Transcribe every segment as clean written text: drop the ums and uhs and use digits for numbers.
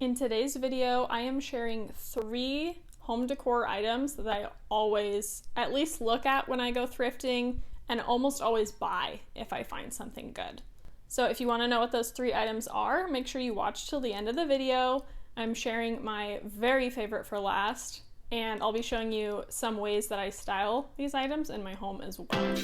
In today's video, I am sharing 3 home decor items that I always at least look at when I go thrifting and almost always buy if I find something good. So if you want to know what those 3 items are, make sure you watch till the end of the video. I'm sharing my very favorite for last, and I'll be showing you some ways that I style these items in my home as well.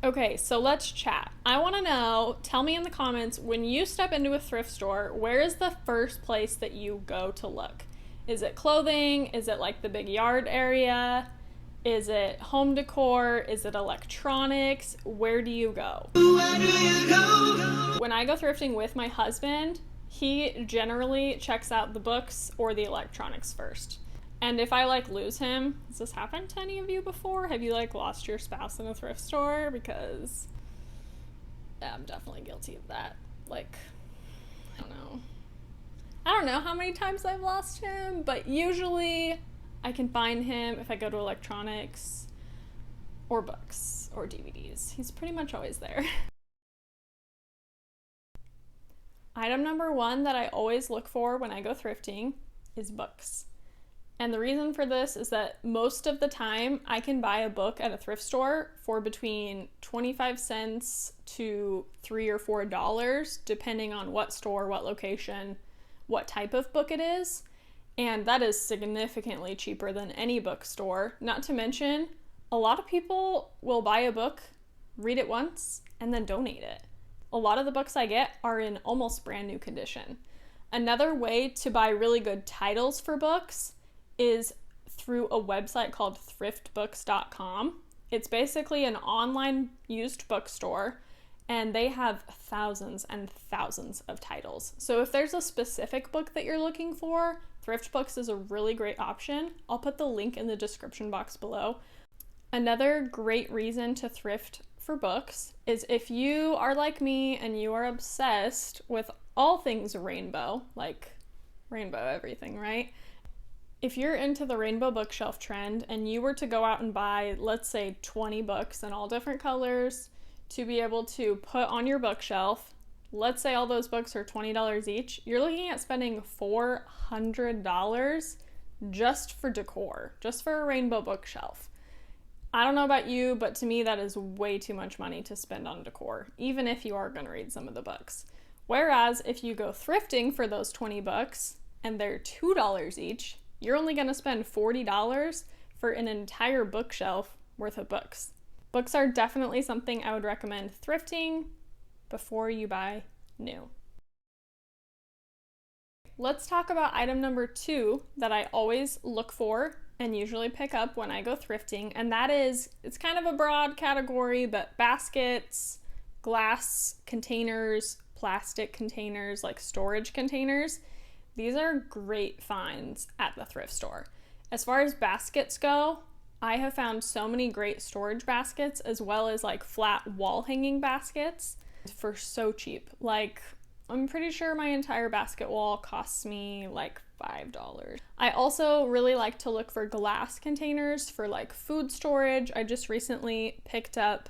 Okay, so let's chat. I want to know, tell me in the comments, when you step into a thrift store, where is the first place that you go to look? Is it clothing? Is it like the big yard area? Is it home decor? Is it electronics? Where do you go? Where do you go? When I go thrifting with my husband, he generally checks out the books or the electronics first. And if I lose him, has this happened to any of you before? Have you lost your spouse in a thrift store? Because yeah, I'm definitely guilty of that. I don't know how many times I've lost him, but usually I can find him if I go to electronics or books or DVDs. He's pretty much always there. Item number 1 that I always look for when I go thrifting is books. And the reason for this is that most of the time I can buy a book at a thrift store for between 25 cents to $3 or $4, depending on what store, what location, what type of book it is. And that is significantly cheaper than any bookstore. Not to mention, a lot of people will buy a book, read it once, and then donate it. A lot of the books I get are in almost brand new condition. Another way to buy really good titles for books is through a website called thriftbooks.com. It's basically an online used bookstore, and they have thousands and thousands of titles. So if there's a specific book that you're looking for, Thrift Books is a really great option. I'll put the link in the description box below. Another great reason to thrift for books is if you are like me and you are obsessed with all things rainbow, like rainbow everything, right? If you're into the rainbow bookshelf trend and you were to go out and buy, let's say, 20 books in all different colors to be able to put on your bookshelf, let's say all those books are $20 each, you're looking at spending $400 just for decor, just for a rainbow bookshelf. I don't know about you, but to me that is way too much money to spend on decor, even if you are going to read some of the books. Whereas if you go thrifting for those 20 books and they're $2 each, you're only going to spend $40 for an entire bookshelf worth of books. Books are definitely something I would recommend thrifting before you buy new. Let's talk about item number 2 that I always look for and usually pick up when I go thrifting, and that is, it's kind of a broad category, but baskets, glass containers, plastic containers, like storage containers. These are great finds at the thrift store. As far as baskets go, I have found so many great storage baskets as well as flat wall hanging baskets for so cheap. I'm pretty sure my entire basket wall costs me $5. I also really like to look for glass containers for food storage. I just recently picked up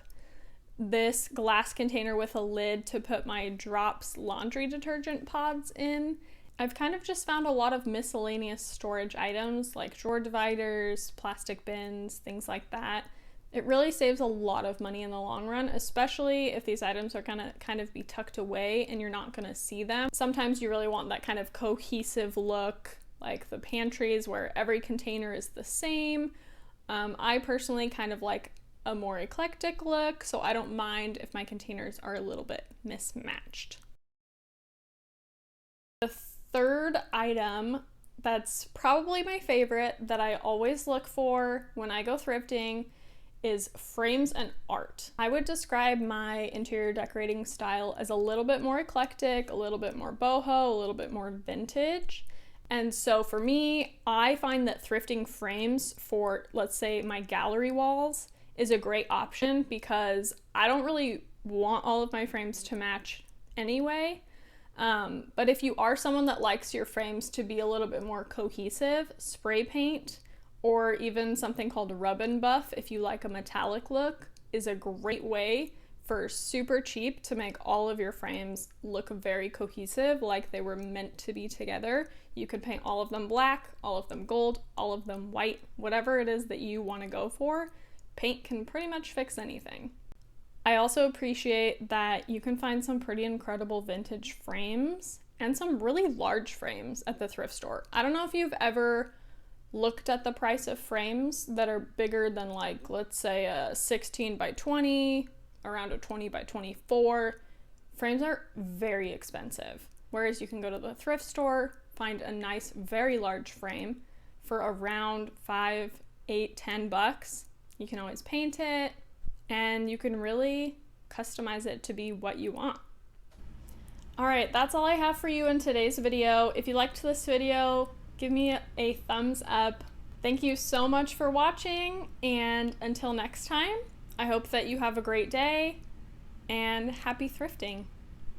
this glass container with a lid to put my Drops laundry detergent pods in. I've kind of just found a lot of miscellaneous storage items like drawer dividers, plastic bins, things like that. It really saves a lot of money in the long run, especially if these items are gonna kind of be tucked away and you're not gonna see them. Sometimes you really want that kind of cohesive look, like the pantries where every container is the same. I personally kind of like a more eclectic look, so I don't mind if my containers are a little bit mismatched. The third item that's probably my favorite that I always look for when I go thrifting is frames and art. I would describe my interior decorating style as a little bit more eclectic, a little bit more boho, a little bit more vintage. And so for me, I find that thrifting frames for, let's say, my gallery walls is a great option because I don't really want all of my frames to match anyway. But if you are someone that likes your frames to be a little bit more cohesive, spray paint or even something called rub and buff, if you like a metallic look, is a great way for super cheap to make all of your frames look very cohesive, like they were meant to be together. You could paint all of them black, all of them gold, all of them white, whatever it is that you want to go for. Paint can pretty much fix anything. I also appreciate that you can find some pretty incredible vintage frames and some really large frames at the thrift store. I don't know if you've ever looked at the price of frames that are bigger than, like, let's say a 16 by 20, around a 20 by 24. Frames are very expensive. Whereas you can go to the thrift store, find a nice, very large frame for around $5, $8, $10. You can always paint it, and you can really customize it to be what you want. All right, that's all I have for you in today's video. If you liked this video, give me a thumbs up. Thank you so much for watching, and until next time, I hope that you have a great day and happy thrifting.